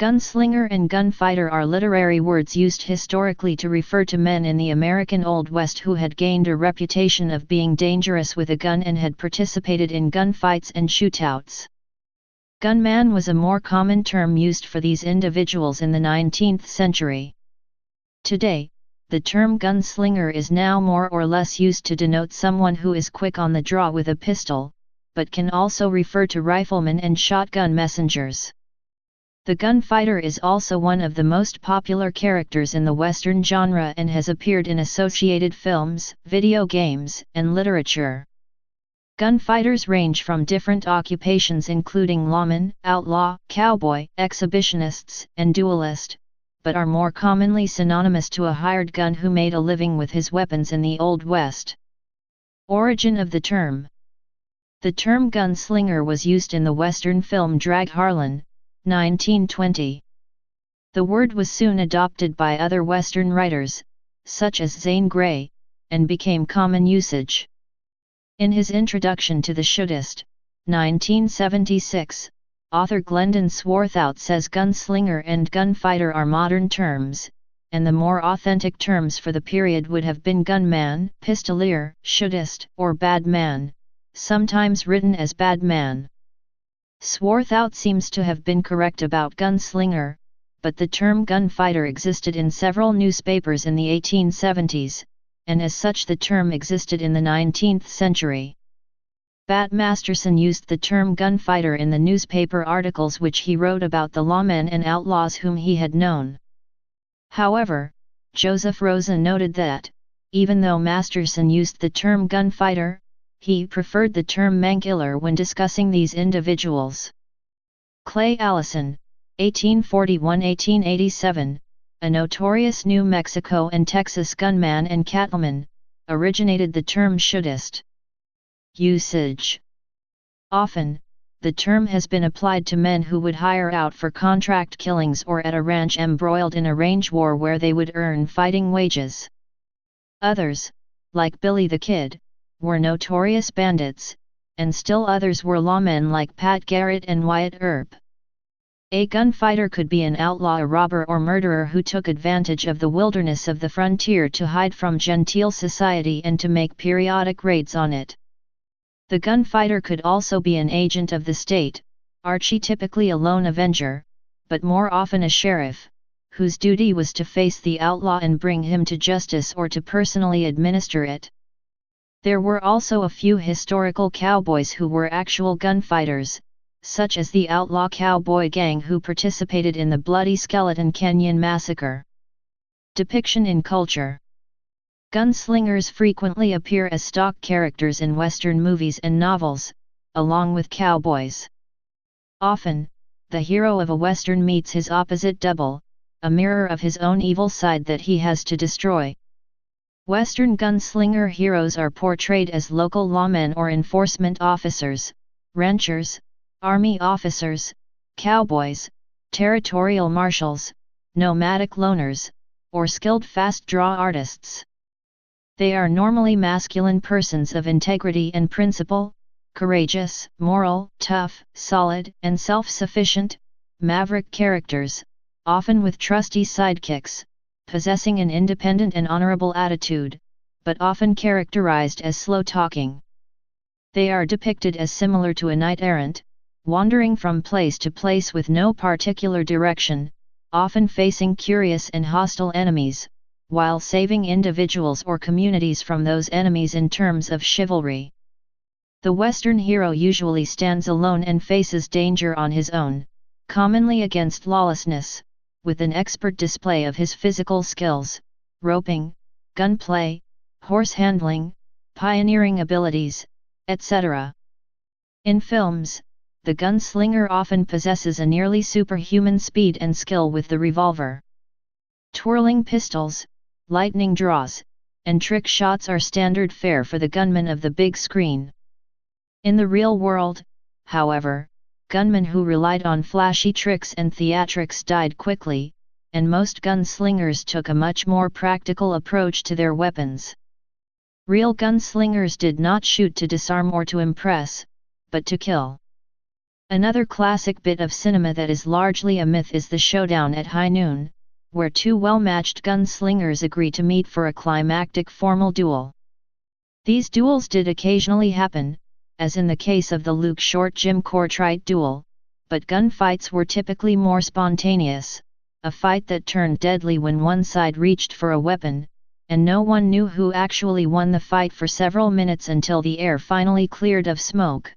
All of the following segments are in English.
Gunslinger and gunfighter are literary words used historically to refer to men in the American Old West who had gained a reputation of being dangerous with a gun and had participated in gunfights and shootouts. Gunman was a more common term used for these individuals in the 19th century. Today, the term gunslinger is now more or less used to denote someone who is quick on the draw with a pistol, but can also refer to riflemen and shotgun messengers. The gunfighter is also one of the most popular characters in the Western genre and has appeared in associated films, video games, and literature. Gunfighters range from different occupations including lawman, outlaw, cowboy, exhibitionists, and duelist, but are more commonly synonymous to a hired gun who made a living with his weapons in the Old West. Origin of the term. The term gunslinger was used in the Western film Drag Harlan, 1920. The word was soon adopted by other Western writers, such as Zane Grey, and became common usage. In his introduction to the Shootout, 1976, author Glendon Swarthout says gunslinger and gunfighter are modern terms, and the more authentic terms for the period would have been gunman, pistolier, shootist, or bad man, sometimes written as bad man. Swarthout seems to have been correct about gunslinger, but the term gunfighter existed in several newspapers in the 1870s, and as such the term existed in the 19th century. Bat Masterson used the term gunfighter in the newspaper articles which he wrote about the lawmen and outlaws whom he had known. However, Joseph Rosen noted that, even though Masterson used the term gunfighter, he preferred the term mankiller when discussing these individuals. Clay Allison, 1841–1887, a notorious New Mexico and Texas gunman and cattleman, originated the term shootist. Usage. Often, the term has been applied to men who would hire out for contract killings or at a ranch embroiled in a range war where they would earn fighting wages. Others, like Billy the Kid, were notorious bandits, and still others were lawmen like Pat Garrett and Wyatt Earp. A gunfighter could be an outlaw, a robber or murderer who took advantage of the wilderness of the frontier to hide from genteel society and to make periodic raids on it. The gunfighter could also be an agent of the state, archetypically a lone avenger, but more often a sheriff, whose duty was to face the outlaw and bring him to justice or to personally administer it. There were also a few historical cowboys who were actual gunfighters, such as the outlaw cowboy gang who participated in the Bloody Skeleton Canyon Massacre. Depiction in culture. Gunslingers frequently appear as stock characters in Western movies and novels, along with cowboys. Often, the hero of a Western meets his opposite double, a mirror of his own evil side that he has to destroy. Western gunslinger heroes are portrayed as local lawmen or enforcement officers, ranchers, army officers, cowboys, territorial marshals, nomadic loners, or skilled fast-draw artists. They are normally masculine persons of integrity and principle, courageous, moral, tough, solid, and self-sufficient, maverick characters, often with trusty sidekicks, possessing an independent and honorable attitude, but often characterized as slow-talking. They are depicted as similar to a knight-errant, wandering from place to place with no particular direction, often facing curious and hostile enemies, while saving individuals or communities from those enemies in terms of chivalry. The Western hero usually stands alone and faces danger on his own, commonly against lawlessness, with an expert display of his physical skills, roping, gunplay, horse handling, pioneering abilities, etc. In films, the gunslinger often possesses a nearly superhuman speed and skill with the revolver. Twirling pistols, lightning draws, and trick shots are standard fare for the gunman of the big screen. In the real world, however, gunmen who relied on flashy tricks and theatrics died quickly, and most gunslingers took a much more practical approach to their weapons. Real gunslingers did not shoot to disarm or to impress, but to kill. Another classic bit of cinema that is largely a myth is the showdown at high noon, where two well-matched gunslingers agree to meet for a climactic formal duel. These duels did occasionally happen, as in the case of the Luke Short-Jim Kortright duel, but gunfights were typically more spontaneous, a fight that turned deadly when one side reached for a weapon, and no one knew who actually won the fight for several minutes until the air finally cleared of smoke.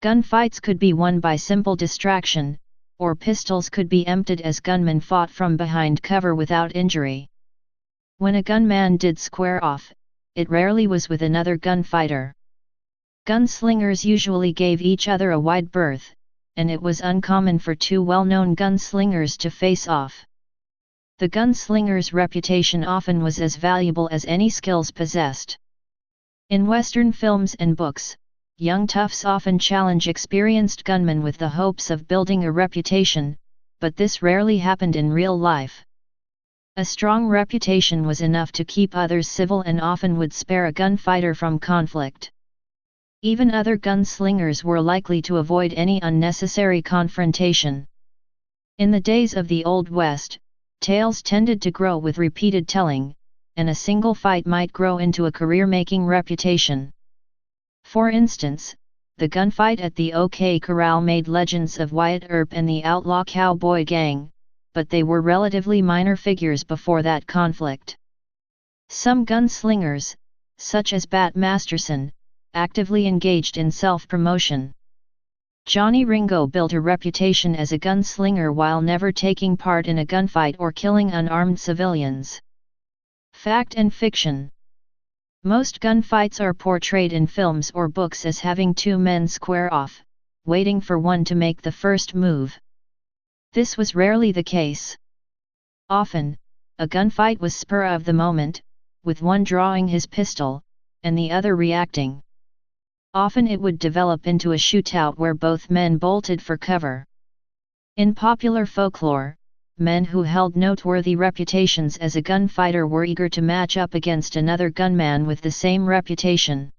Gunfights could be won by simple distraction, or pistols could be emptied as gunmen fought from behind cover without injury. When a gunman did square off, it rarely was with another gunfighter. Gunslingers usually gave each other a wide berth, and it was uncommon for two well-known gunslingers to face off. The gunslinger's reputation often was as valuable as any skills possessed. In Western films and books, young toughs often challenge experienced gunmen with the hopes of building a reputation, but this rarely happened in real life. A strong reputation was enough to keep others civil and often would spare a gunfighter from conflict. Even other gunslingers were likely to avoid any unnecessary confrontation. In the days of the Old West, tales tended to grow with repeated telling, and a single fight might grow into a career-making reputation. For instance, the gunfight at the OK Corral made legends of Wyatt Earp and the outlaw cowboy gang, but they were relatively minor figures before that conflict. Some gunslingers, such as Bat Masterson, actively engaged in self-promotion. Johnny Ringo built a reputation as a gunslinger while never taking part in a gunfight or killing unarmed civilians. Fact and fiction. Most gunfights are portrayed in films or books as having two men square off, waiting for one to make the first move. This was rarely the case. Often, a gunfight was spur of the moment, with one drawing his pistol, and the other reacting. Often it would develop into a shootout where both men bolted for cover. In popular folklore, men who held noteworthy reputations as a gunfighter were eager to match up against another gunman with the same reputation.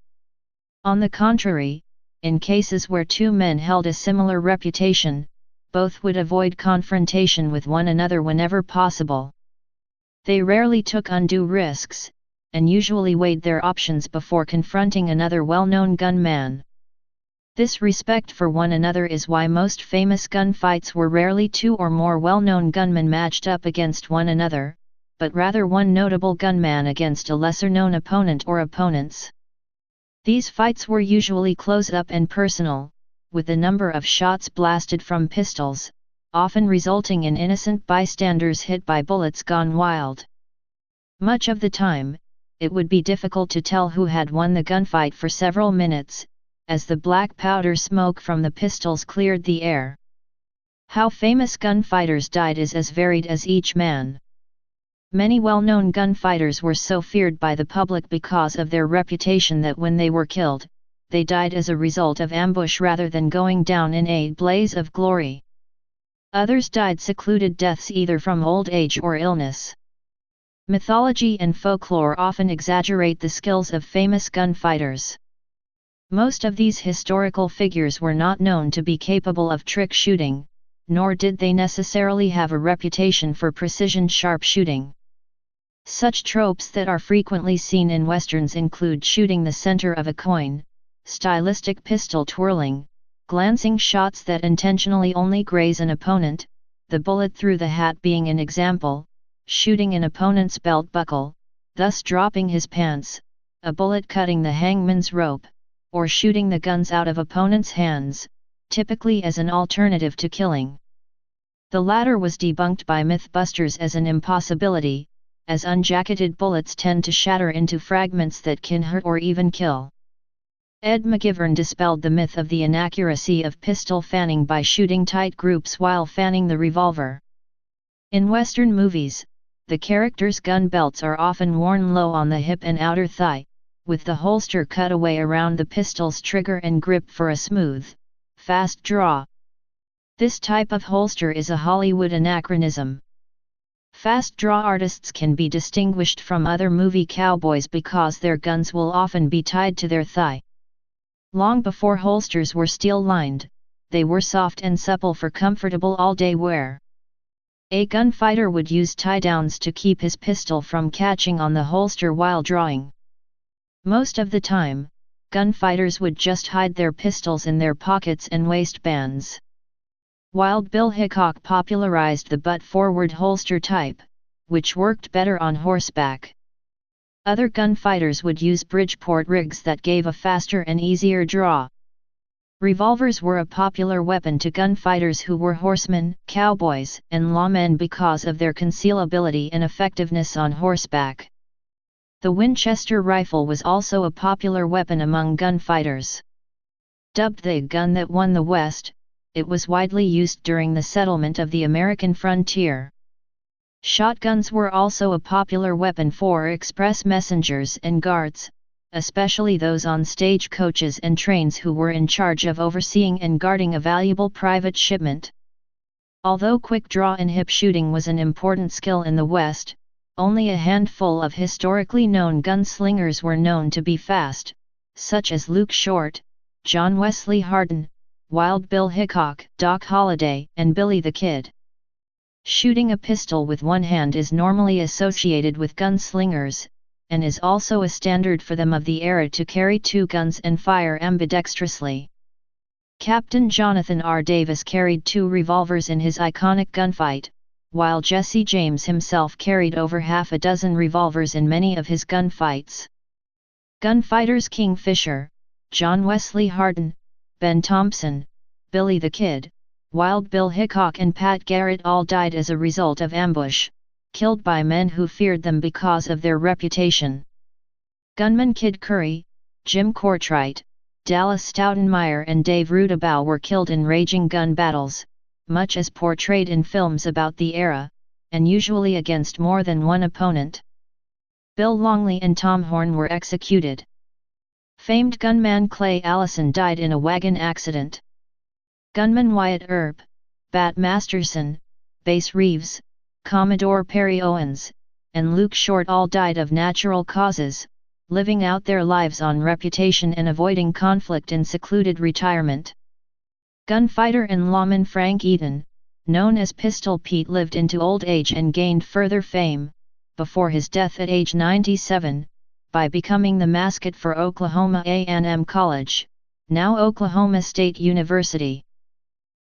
On the contrary, in cases where two men held a similar reputation, both would avoid confrontation with one another whenever possible. They rarely took undue risks, and usually weighed their options before confronting another well-known gunman. This respect for one another is why most famous gunfights were rarely two or more well-known gunmen matched up against one another, but rather one notable gunman against a lesser-known opponent or opponents. These fights were usually close-up and personal, with a number of shots blasted from pistols, often resulting in innocent bystanders hit by bullets gone wild. Much of the time, it would be difficult to tell who had won the gunfight for several minutes, as the black powder smoke from the pistols cleared the air. How famous gunfighters died is as varied as each man. Many well-known gunfighters were so feared by the public because of their reputation that when they were killed, they died as a result of ambush rather than going down in a blaze of glory. Others died secluded deaths either from old age or illness. Mythology and folklore often exaggerate the skills of famous gunfighters. Most of these historical figures were not known to be capable of trick shooting, nor did they necessarily have a reputation for precision sharpshooting. Such tropes that are frequently seen in westerns include shooting the center of a coin, stylistic pistol twirling, glancing shots that intentionally only graze an opponent, the bullet through the hat being an example, shooting an opponent's belt buckle, thus dropping his pants, a bullet cutting the hangman's rope, or shooting the guns out of opponents' hands, typically as an alternative to killing. The latter was debunked by mythbusters as an impossibility, as unjacketed bullets tend to shatter into fragments that can hurt or even kill. Ed McGivern dispelled the myth of the inaccuracy of pistol fanning by shooting tight groups while fanning the revolver. In Western movies, the characters' gun belts are often worn low on the hip and outer thigh, with the holster cut away around the pistol's trigger and grip for a smooth, fast draw. This type of holster is a Hollywood anachronism. Fast draw artists can be distinguished from other movie cowboys because their guns will often be tied to their thigh. Long before holsters were steel-lined, they were soft and supple for comfortable all-day wear. A gunfighter would use tie-downs to keep his pistol from catching on the holster while drawing. Most of the time, gunfighters would just hide their pistols in their pockets and waistbands. Wild Bill Hickok popularized the butt-forward holster type, which worked better on horseback. Other gunfighters would use Bridgeport rigs that gave a faster and easier draw. Revolvers were a popular weapon to gunfighters who were horsemen, cowboys, and lawmen because of their concealability and effectiveness on horseback. The Winchester rifle was also a popular weapon among gunfighters. Dubbed the gun that won the West, it was widely used during the settlement of the American frontier. Shotguns were also a popular weapon for express messengers and guards, especially those on stagecoaches and trains who were in charge of overseeing and guarding a valuable private shipment. Although quick draw and hip shooting was an important skill in the West, only a handful of historically known gunslingers were known to be fast, such as Luke Short, John Wesley Hardin, Wild Bill Hickok, Doc Holliday, and Billy the Kid. Shooting a pistol with one hand is normally associated with gunslingers, and is also a standard for them of the era to carry two guns and fire ambidextrously. Captain Jonathan R. Davis carried two revolvers in his iconic gunfight, while Jesse James himself carried over half a dozen revolvers in many of his gunfights. Gunfighters King Fisher, John Wesley Hardin, Ben Thompson, Billy the Kid, Wild Bill Hickok and Pat Garrett all died as a result of ambush, killed by men who feared them because of their reputation. Gunman Kid Curry, Jim Kortright, Dallas Stoutenmeyer and Dave Rudabaugh were killed in raging gun battles, much as portrayed in films about the era, and usually against more than one opponent. Bill Longley and Tom Horn were executed. Famed gunman Clay Allison died in a wagon accident. Gunman Wyatt Earp, Bat Masterson, Bass Reeves, Commodore Perry Owens, and Luke Short all died of natural causes, living out their lives on reputation and avoiding conflict in secluded retirement. Gunfighter and lawman Frank Eaton, known as Pistol Pete, lived into old age and gained further fame, before his death at age 97, by becoming the mascot for Oklahoma A&M College, now Oklahoma State University.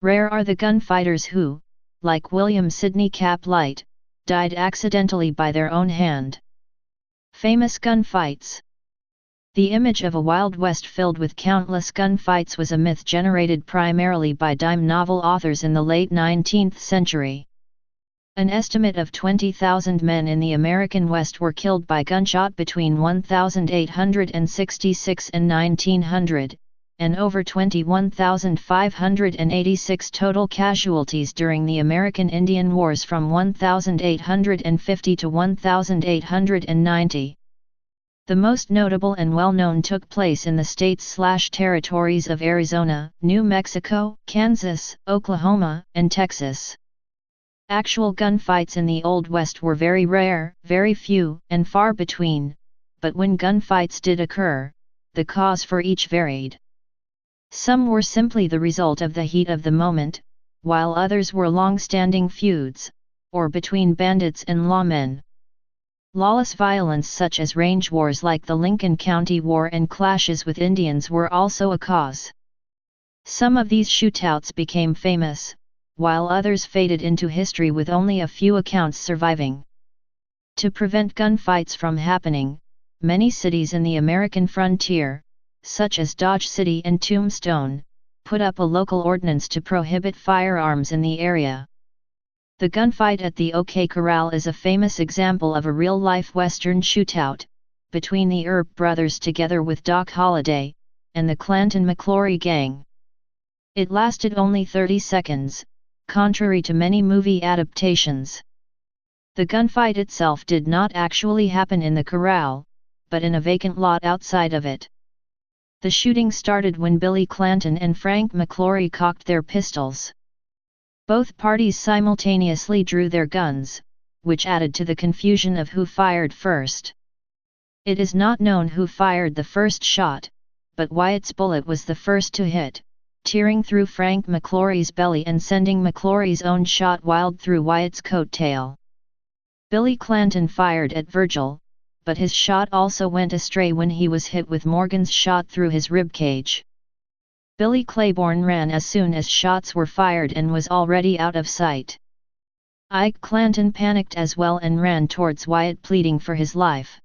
Rare are the gunfighters who, like William Sidney Caplight, died accidentally by their own hand. Famous gunfights. The image of a Wild West filled with countless gunfights was a myth generated primarily by dime novel authors in the late 19th century. An estimate of 20,000 men in the American West were killed by gunshot between 1866 and 1900, and over 21,586 total casualties during the American Indian Wars from 1850 to 1890. The most notable and well-known took place in the states/territories of Arizona, New Mexico, Kansas, Oklahoma, and Texas. Actual gunfights in the Old West were very rare, very few, and far between, but when gunfights did occur, the cause for each varied. Some were simply the result of the heat of the moment, while others were long-standing feuds, or between bandits and lawmen. Lawless violence such as range wars like the Lincoln County War and clashes with Indians were also a cause. Some of these shootouts became famous, while others faded into history with only a few accounts surviving. To prevent gunfights from happening, many cities in the American frontier, such as Dodge City and Tombstone, put up a local ordinance to prohibit firearms in the area. The gunfight at the OK Corral is a famous example of a real-life Western shootout, between the Earp brothers together with Doc Holliday, and the Clanton-McClory gang. It lasted only 30 seconds, contrary to many movie adaptations. The gunfight itself did not actually happen in the corral, but in a vacant lot outside of it. The shooting started when Billy Clanton and Frank McClory cocked their pistols. Both parties simultaneously drew their guns, which added to the confusion of who fired first. It is not known who fired the first shot, but Wyatt's bullet was the first to hit, tearing through Frank McClory's belly and sending McClory's own shot wild through Wyatt's coat tail. Billy Clanton fired at Virgil, but his shot also went astray when he was hit with Morgan's shot through his ribcage. Billy Claiborne ran as soon as shots were fired and was already out of sight. Ike Clanton panicked as well and ran towards Wyatt pleading for his life.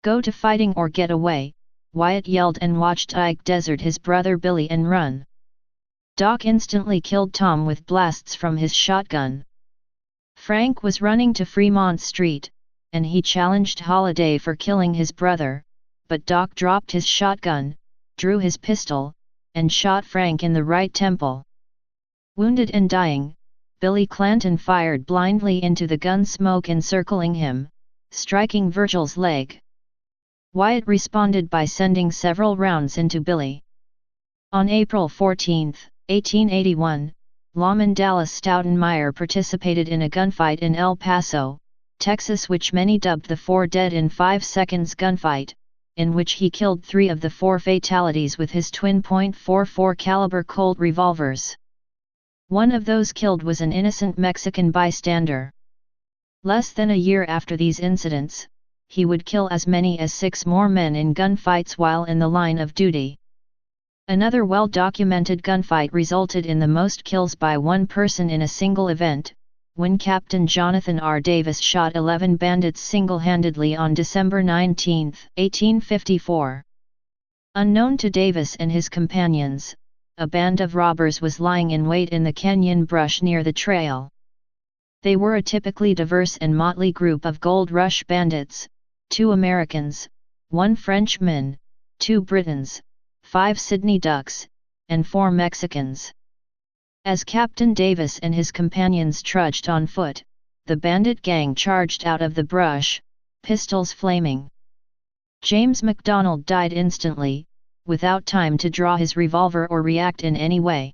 "Go to fighting or get away," Wyatt yelled and watched Ike desert his brother Billy and run. Doc instantly killed Tom with blasts from his shotgun. Frank was running to Fremont Street, and he challenged Holliday for killing his brother, but Doc dropped his shotgun, drew his pistol, and shot Frank in the right temple. Wounded and dying, Billy Clanton fired blindly into the gun smoke encircling him, striking Virgil's leg. Wyatt responded by sending several rounds into Billy. On April 14, 1881, Lawman Dallas Stoutenmeyer participated in a gunfight in El Paso, Texas, which many dubbed the 4 Dead in 5 Seconds gunfight, in which he killed 3 of the 4 fatalities with his twin .44 caliber Colt revolvers. One of those killed was an innocent Mexican bystander. Less than a year after these incidents, he would kill as many as 6 more men in gunfights while in the line of duty. Another well-documented gunfight resulted in the most kills by one person in a single event, when Captain Jonathan R. Davis shot 11 bandits single-handedly on December 19, 1854. Unknown to Davis and his companions, a band of robbers was lying in wait in the canyon brush near the trail. They were a typically diverse and motley group of Gold Rush bandits, 2 Americans, 1 Frenchman, 2 Britons, 5 Sydney Ducks, and 4 Mexicans. As Captain Davis and his companions trudged on foot, the bandit gang charged out of the brush, pistols flaming. James MacDonald died instantly, without time to draw his revolver or react in any way.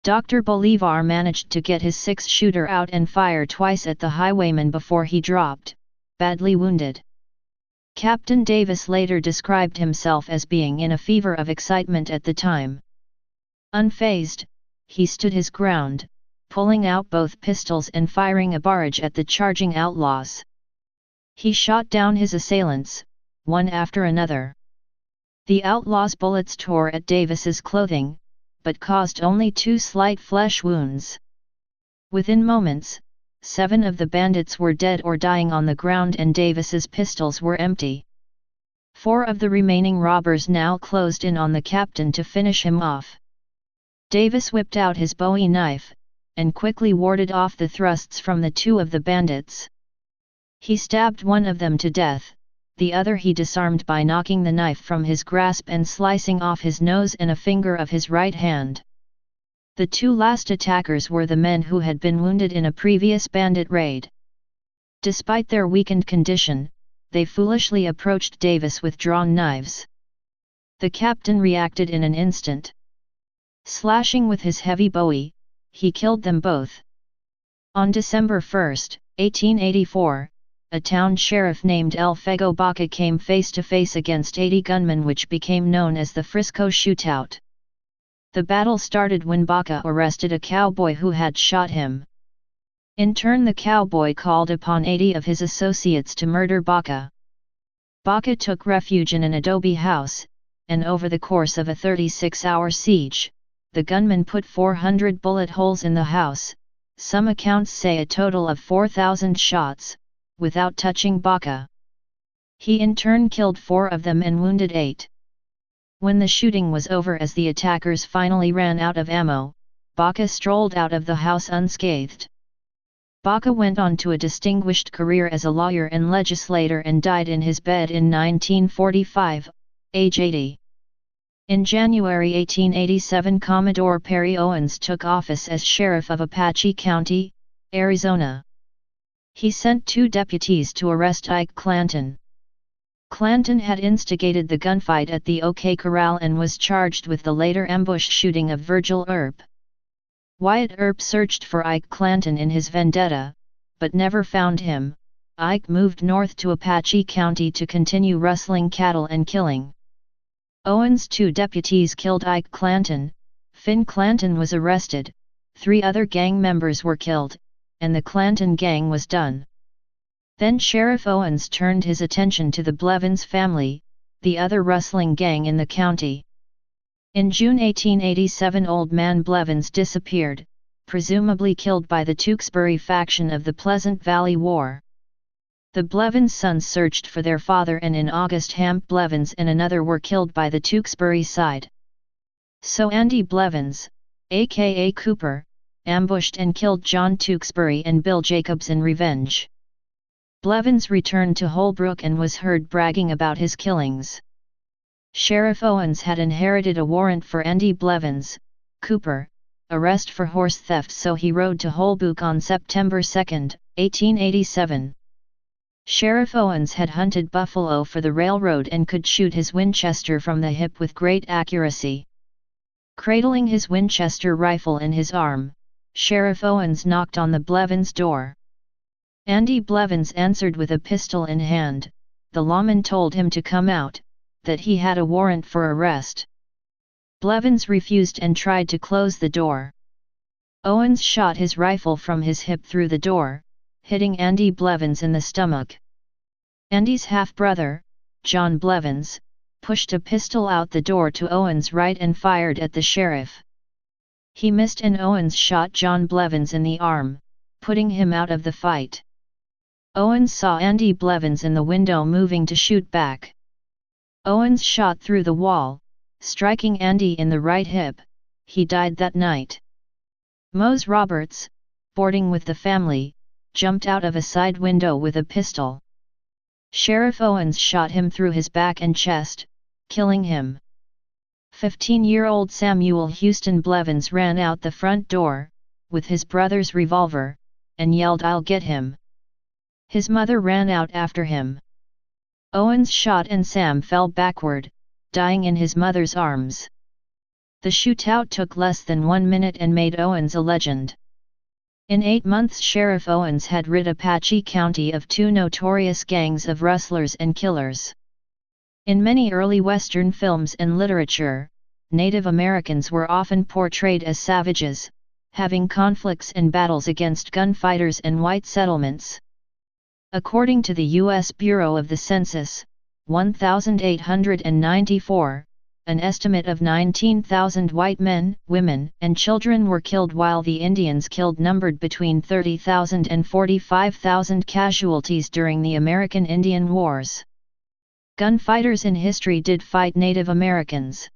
Dr. Bolivar managed to get his 6-shooter out and fire twice at the highwayman before he dropped, badly wounded. Captain Davis later described himself as being in a fever of excitement at the time. Unfazed, he stood his ground, pulling out both pistols and firing a barrage at the charging outlaws. He shot down his assailants, one after another. The outlaws' bullets tore at Davis's clothing, but caused only 2 slight flesh wounds. Within moments, 7 of the bandits were dead or dying on the ground and Davis's pistols were empty. 4 of the remaining robbers now closed in on the captain to finish him off. Davis whipped out his Bowie knife, and quickly warded off the thrusts from the 2 of the bandits. He stabbed one of them to death, the other he disarmed by knocking the knife from his grasp and slicing off his nose and a finger of his right hand. The 2 last attackers were the men who had been wounded in a previous bandit raid. Despite their weakened condition, they foolishly approached Davis with drawn knives. The captain reacted in an instant. Slashing with his heavy Bowie, he killed them both. On December 1, 1884, a town sheriff named El Fego Baca came face to face against 80 gunmen, which became known as the Frisco Shootout. The battle started when Baca arrested a cowboy who had shot him. In turn, the cowboy called upon 80 of his associates to murder Baca. Baca took refuge in an adobe house, and over the course of a 36-hour siege, the gunmen put 400 bullet holes in the house, some accounts say a total of 4,000 shots, without touching Baca. He in turn killed 4 of them and wounded 8. When the shooting was over, as the attackers finally ran out of ammo, Baca strolled out of the house unscathed. Baca went on to a distinguished career as a lawyer and legislator and died in his bed in 1945, age 80. In January 1887, Commodore Perry Owens took office as sheriff of Apache County, Arizona. He sent 2 deputies to arrest Ike Clanton. Clanton had instigated the gunfight at the OK Corral and was charged with the later ambush shooting of Virgil Earp. Wyatt Earp searched for Ike Clanton in his vendetta, but never found him. Ike moved north to Apache County to continue rustling cattle and killing. Owens' 2 deputies killed Ike Clanton, Finn Clanton was arrested, 3 other gang members were killed, and the Clanton gang was done. Then Sheriff Owens turned his attention to the Blevins family, the other rustling gang in the county. In June 1887 Old Man Blevins disappeared, presumably killed by the Tewksbury faction of the Pleasant Valley War. The Blevins' sons searched for their father, and in August Hamp Blevins and another were killed by the Tewksbury side. So Andy Blevins, aka Cooper, ambushed and killed John Tewksbury and Bill Jacobs in revenge. Blevins returned to Holbrook and was heard bragging about his killings. Sheriff Owens had inherited a warrant for Andy Blevins, Cooper, arrest for horse theft, so he rode to Holbrook on September 2, 1887. Sheriff Owens had hunted buffalo for the railroad and could shoot his Winchester from the hip with great accuracy. Cradling his Winchester rifle in his arm, Sheriff Owens knocked on the Blevins' door. Andy Blevins answered with a pistol in hand. The lawman told him to come out, that he had a warrant for arrest. Blevins refused and tried to close the door. Owens shot his rifle from his hip through the door, hitting Andy Blevins in the stomach. Andy's half-brother, John Blevins, pushed a pistol out the door to Owens' right and fired at the sheriff. He missed and Owens shot John Blevins in the arm, putting him out of the fight. Owens saw Andy Blevins in the window moving to shoot back. Owens shot through the wall, striking Andy in the right hip. He died that night. Mose Roberts, boarding with the family, jumped out of a side window with a pistol. Sheriff Owens shot him through his back and chest, killing him. 15-year-old Samuel Houston Blevins ran out the front door, with his brother's revolver, and yelled, "I'll get him." His mother ran out after him. Owens shot and Sam fell backward, dying in his mother's arms. The shootout took less than 1 minute and made Owens a legend. In 8 months Sheriff Owens had rid Apache County of 2 notorious gangs of rustlers and killers. In many early Western films and literature, Native Americans were often portrayed as savages, having conflicts and battles against gunfighters and white settlements. According to the U.S. Bureau of the Census, 1894, an estimate of 19,000 white men, women, and children were killed, while the Indians killed numbered between 30,000 and 45,000 casualties during the American Indian Wars. Gunfighters in history did fight Native Americans.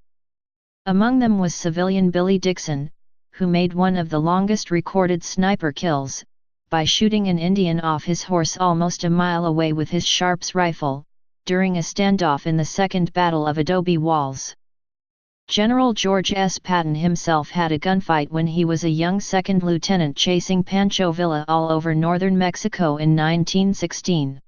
Among them was civilian Billy Dixon, who made one of the longest recorded sniper kills, by shooting an Indian off his horse almost a mile away with his Sharps rifle, during a standoff in the Second Battle of Adobe Walls. General George S. Patton himself had a gunfight when he was a young second lieutenant chasing Pancho Villa all over northern Mexico in 1916.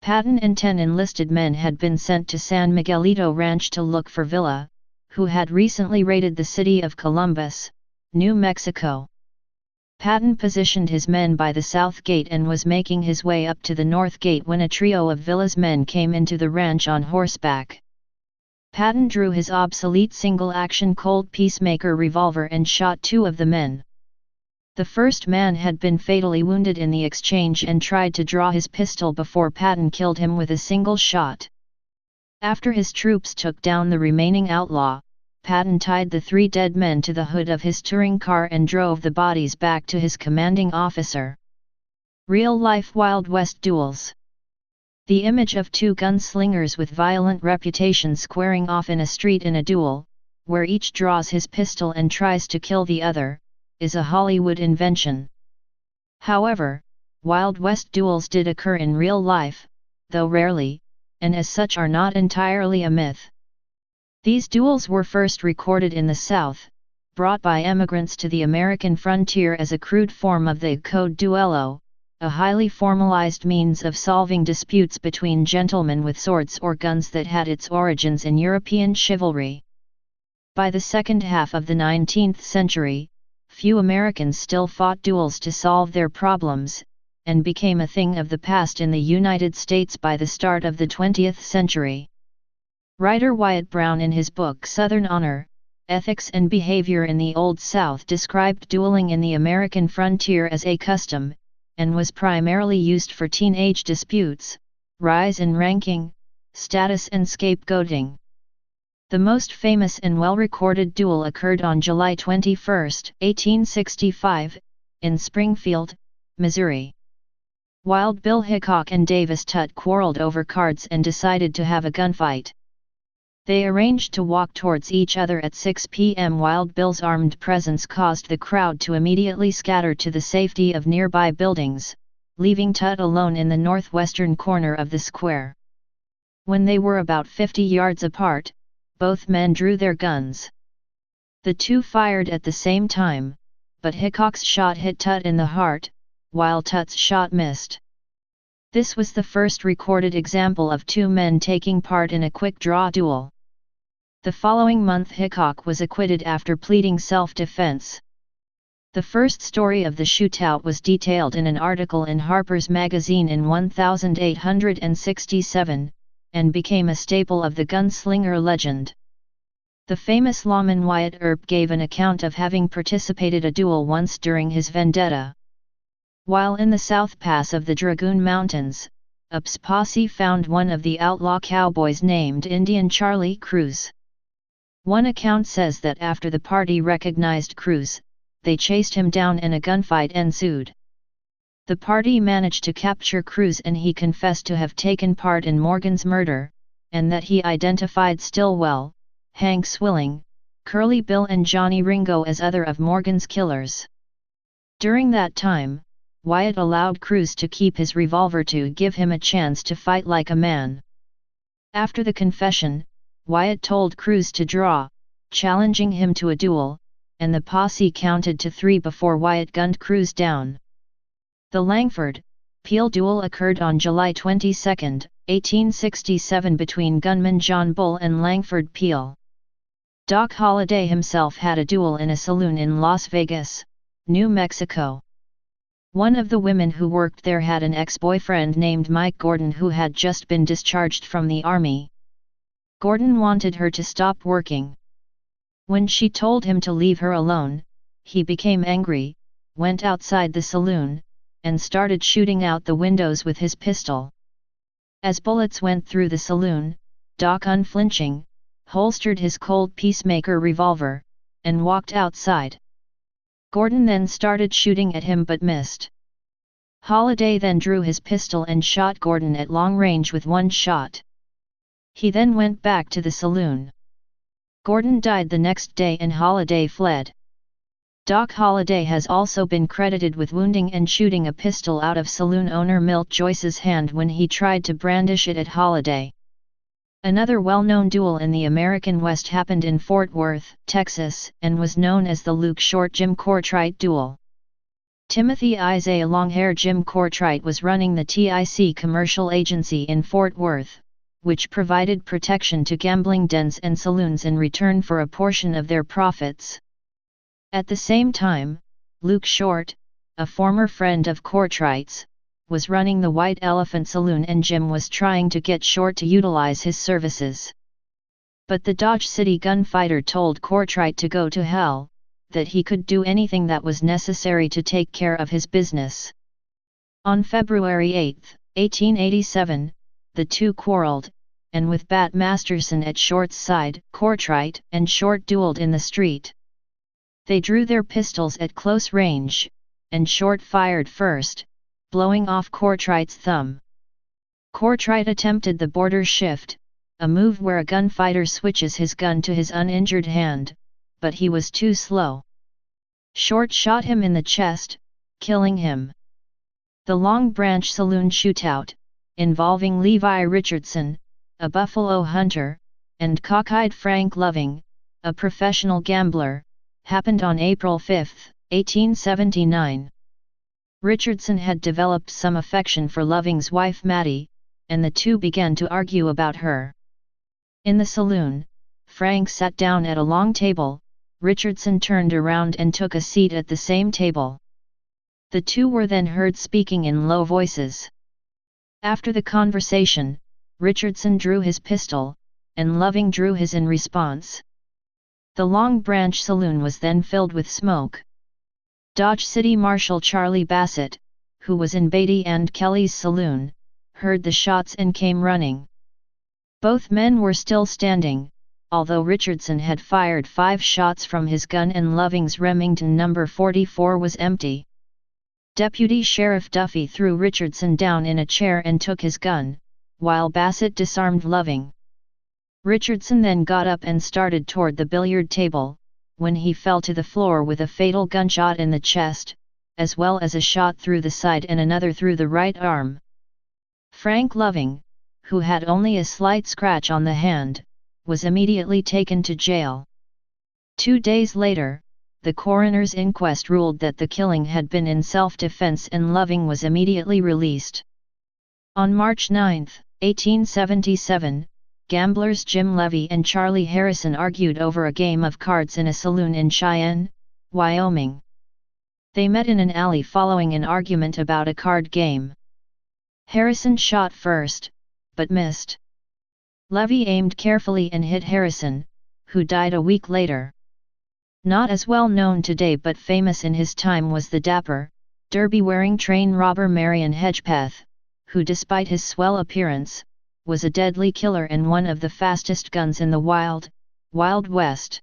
Patton and 10 enlisted men had been sent to San Miguelito Ranch to look for Villa, who had recently raided the city of Columbus, New Mexico. Patton positioned his men by the south gate and was making his way up to the north gate when a trio of Villa's men came into the ranch on horseback. Patton drew his obsolete single-action Colt Peacemaker revolver and shot 2 of the men. The first man had been fatally wounded in the exchange and tried to draw his pistol before Patton killed him with a single shot. After his troops took down the remaining outlaw, Patton tied the 3 dead men to the hood of his touring car and drove the bodies back to his commanding officer. Real-life Wild West duels. The image of 2 gunslingers with violent reputations squaring off in a street in a duel, where each draws his pistol and tries to kill the other, is a Hollywood invention. However, Wild West duels did occur in real life, though rarely, and as such are not entirely a myth. These duels were first recorded in the South, brought by emigrants to the American frontier as a crude form of the code duello, a highly formalized means of solving disputes between gentlemen with swords or guns that had its origins in European chivalry. By the second half of the 19th century, few Americans still fought duels to solve their problems, and became a thing of the past in the United States by the start of the 20th century. Writer Wyatt Brown in his book Southern Honor, Ethics and Behavior in the Old South described dueling in the American frontier as a custom, and was primarily used for teenage disputes, rise in ranking, status and scapegoating. The most famous and well-recorded duel occurred on July 21, 1865, in Springfield, Missouri. Wild Bill Hickok and Davis Tutt quarreled over cards and decided to have a gunfight. They arranged to walk towards each other at 6 p.m. Wild Bill's armed presence caused the crowd to immediately scatter to the safety of nearby buildings, leaving Tutt alone in the northwestern corner of the square. When they were about 50 yards apart, both men drew their guns. The two fired at the same time, but Hickok's shot hit Tutt in the heart, while Tutt's shot missed. This was the first recorded example of two men taking part in a quick-draw duel. The following month Hickok was acquitted after pleading self-defense. The first story of the shootout was detailed in an article in Harper's Magazine in 1867, and became a staple of the gunslinger legend. The famous lawman Wyatt Earp gave an account of having participated a duel once during his vendetta. While in the South Pass of the Dragoon Mountains, Earp's posse found one of the outlaw cowboys named Indian Charlie Cruz. One account says that after the party recognized Cruz, they chased him down and a gunfight ensued. The party managed to capture Cruz and he confessed to have taken part in Morgan's murder, and that he identified Stillwell, Hank Swilling, Curly Bill and Johnny Ringo as other of Morgan's killers. During that time, Wyatt allowed Cruz to keep his revolver to give him a chance to fight like a man. After the confession, Wyatt told Cruz to draw, challenging him to a duel, and the posse counted to 3 before Wyatt gunned Cruz down. The Langford, Peel duel occurred on July 22, 1867 between gunman John Bull and Langford Peel. Doc Holliday himself had a duel in a saloon in Las Vegas, New Mexico. One of the women who worked there had an ex-boyfriend named Mike Gordon who had just been discharged from the army. Gordon wanted her to stop working. When she told him to leave her alone, he became angry, went outside the saloon, and started shooting out the windows with his pistol. As bullets went through the saloon, Doc unflinching, holstered his Colt Peacemaker revolver, and walked outside. Gordon then started shooting at him but missed. Holliday then drew his pistol and shot Gordon at long range with one shot. He then went back to the saloon. Gordon died the next day and Holliday fled. Doc Holliday has also been credited with wounding and shooting a pistol out of saloon owner Milt Joyce's hand when he tried to brandish it at Holliday. Another well-known duel in the American West happened in Fort Worth, Texas, and was known as the Luke Short-Jim Kortright duel. Timothy Isaiah Longhair Jim Kortright was running the TIC commercial agency in Fort Worth, which provided protection to gambling dens and saloons in return for a portion of their profits. At the same time, Luke Short, a former friend of Kortright's, was running the White Elephant Saloon and Jim was trying to get Short to utilize his services. But the Dodge City gunfighter told Kortright to go to hell, that he could do anything that was necessary to take care of his business. On February 8, 1887, the two quarreled, and with Bat Masterson at Short's side, Kortright and Short dueled in the street. They drew their pistols at close range, and Short fired first, blowing off Kortright's thumb. Kortright attempted the border shift, a move where a gunfighter switches his gun to his uninjured hand, but he was too slow. Short shot him in the chest, killing him. The Long Branch Saloon shootout, involving Levi Richardson, a buffalo hunter, and cockeyed Frank Loving, a professional gambler, happened on April 5, 1879. Richardson had developed some affection for Loving's wife Mattie, and the two began to argue about her. In the saloon, Frank sat down at a long table, Richardson turned around and took a seat at the same table. The two were then heard speaking in low voices. After the conversation, Richardson drew his pistol, and Loving drew his in response. The Long Branch Saloon was then filled with smoke. Dodge City Marshal Charlie Bassett, who was in Beatty and Kelly's saloon, heard the shots and came running. Both men were still standing, although Richardson had fired 5 shots from his gun and Loving's Remington No. 44 was empty. Deputy Sheriff Duffy threw Richardson down in a chair and took his gun, while Bassett disarmed Loving. Richardson then got up and started toward the billiard table, when he fell to the floor with a fatal gunshot in the chest, as well as a shot through the side and another through the right arm. Frank Loving, who had only a slight scratch on the hand, was immediately taken to jail. 2 days later, the coroner's inquest ruled that the killing had been in self-defense and Loving was immediately released. On March 9, 1877, gamblers Jim Levy and Charlie Harrison argued over a game of cards in a saloon in Cheyenne, Wyoming. They met in an alley following an argument about a card game. Harrison shot first, but missed. Levy aimed carefully and hit Harrison, who died a week later. Not as well known today but famous in his time was the dapper, derby-wearing train robber Marion Hedgepeth, who despite his swell appearance, was a deadly killer and one of the fastest guns in the Wild West.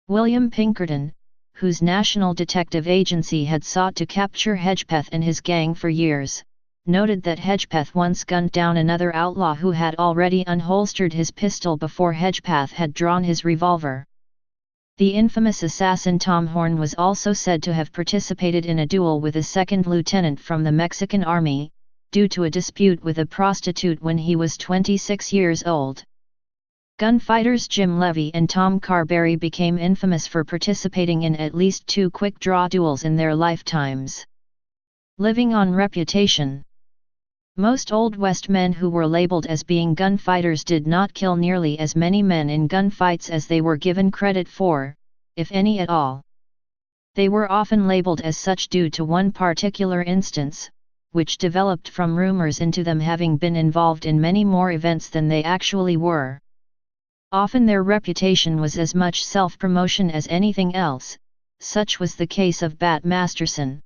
William Pinkerton, whose National Detective Agency had sought to capture Hedgepeth and his gang for years, noted that Hedgepeth once gunned down another outlaw who had already unholstered his pistol before Hedgepeth had drawn his revolver. The infamous assassin Tom Horn was also said to have participated in a duel with a second lieutenant from the Mexican Army, due to a dispute with a prostitute when he was 26 years old. Gunfighters Jim Levy and Tom Carberry became infamous for participating in at least 2 quick-draw duels in their lifetimes. Living on reputation. Most Old West men who were labeled as being gunfighters did not kill nearly as many men in gunfights as they were given credit for, if any at all. They were often labeled as such due to one particular instance, which developed from rumors into them having been involved in many more events than they actually were. Often their reputation was as much self-promotion as anything else, such was the case of Bat Masterson.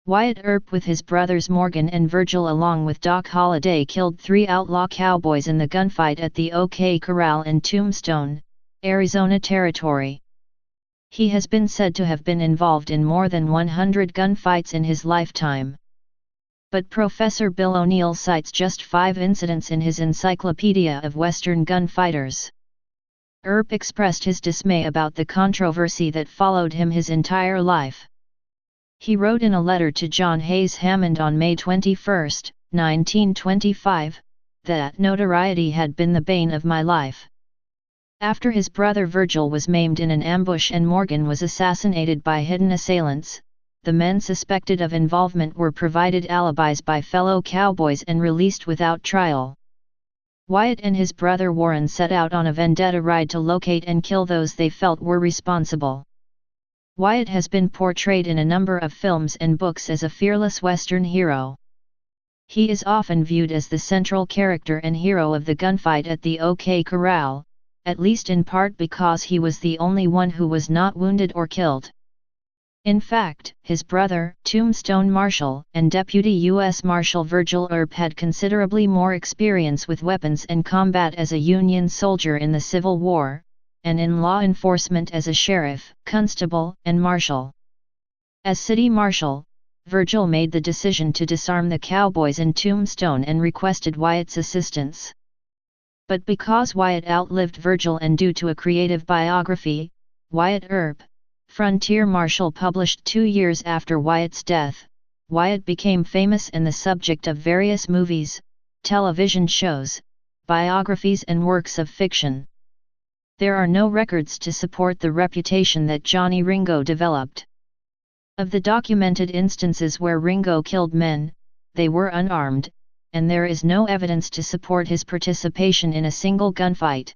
Wyatt Earp with his brothers Morgan and Virgil along with Doc Holliday killed 3 outlaw cowboys in the gunfight at the OK Corral in Tombstone, Arizona Territory. He has been said to have been involved in more than 100 gunfights in his lifetime. But Professor Bill O'Neill cites just 5 incidents in his Encyclopedia of Western Gunfighters. Earp expressed his dismay about the controversy that followed him his entire life. He wrote in a letter to John Hayes Hammond on May 21, 1925, that notoriety had been the bane of my life. After his brother Virgil was maimed in an ambush and Morgan was assassinated by hidden assailants, the men suspected of involvement were provided alibis by fellow cowboys and released without trial. Wyatt and his brother Warren set out on a vendetta ride to locate and kill those they felt were responsible. Wyatt has been portrayed in a number of films and books as a fearless Western hero. He is often viewed as the central character and hero of the gunfight at the OK Corral, at least in part because he was the only one who was not wounded or killed. In fact, his brother, Tombstone Marshal, and Deputy U.S. Marshal Virgil Earp had considerably more experience with weapons and combat as a Union soldier in the Civil War, and in law enforcement as a sheriff, constable, and marshal. As city marshal, Virgil made the decision to disarm the cowboys in Tombstone and requested Wyatt's assistance. But because Wyatt outlived Virgil and due to a creative biography, Wyatt Earp, Frontier Marshal published 2 years after Wyatt's death, Wyatt became famous and the subject of various movies, television shows, biographies and works of fiction. There are no records to support the reputation that Johnny Ringo developed. Of the documented instances where Ringo killed men, they were unarmed, and there is no evidence to support his participation in a single gunfight.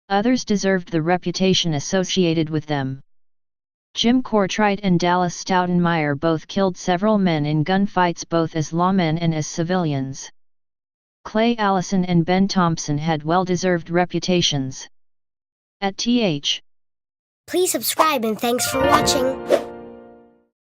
Others deserved the reputation associated with them. Jim Kortright and Dallas Stoutenmeyer both killed several men in gunfights both as lawmen and as civilians. Clay Allison and Ben Thompson had well-deserved reputations. At Th. Please subscribe and thanks for watching.